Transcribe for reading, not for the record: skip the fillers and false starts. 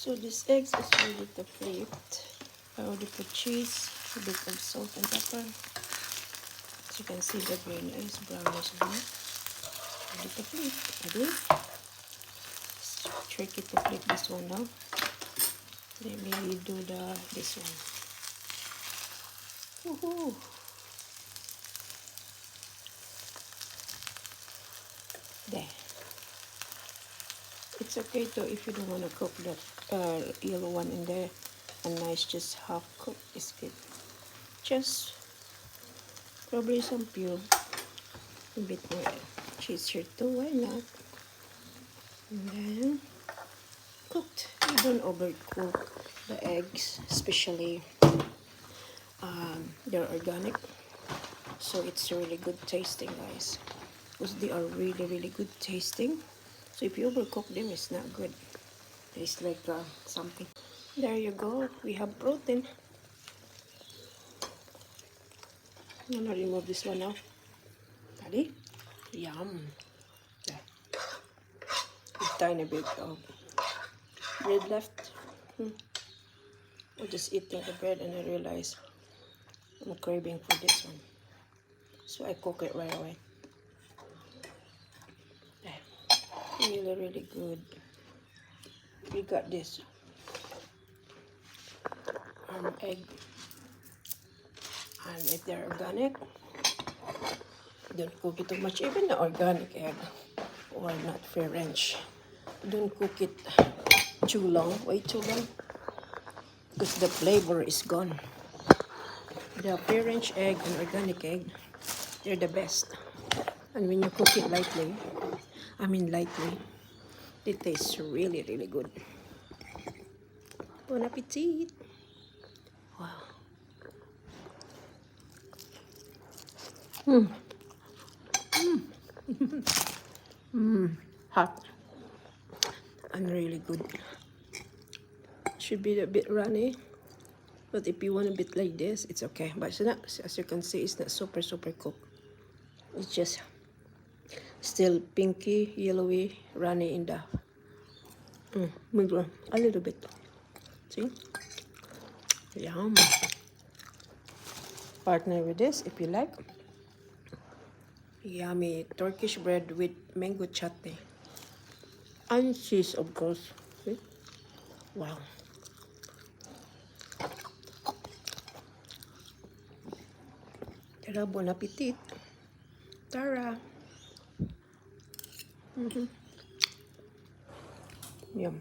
So this eggs is ready to flip. I already put cheese, a bit of salt and pepper. As you can see, the green is brownish blue. Ready to flip. Ready? It's tricky to flip this one now. Let me do this one. Woohoo! There. It's okay too if you don't want to cook that yellow one in there. A nice just half cook is good. Just probably some pure, a bit more cheese here too. Why not? And then cooked. You don't overcook the eggs, especially they're organic, so it's really good tasting, guys. Because they are really good tasting. So if you overcook them, it's not good. It's like something. There you go. We have protein. I'm gonna remove this one now. Ready? Yum. There. A tiny bit of bread left. I'm just eating the bread and I realize I'm craving for this one. So I cook it right away. There. Really good. We got this egg. And if they're organic, don't cook it too much. Even the organic egg or not free range, don't cook it too long, way too long, because the flavor is gone. The free range egg and organic egg, they're the best. And when you cook it lightly, it tastes really good. Bon appetit! Wow. Hot and really good. Should be a bit runny, but if you want a bit like this, it's okay. But it's not, as you can see, it's not super cooked. It's just still pinky, yellowy, runny in the middle, a little bit. See? Yum. Partner with this if you like. Yummy Turkish bread with mango chutney and cheese, of course. See? Wow. Tara, bon appetit. Tara. Yum.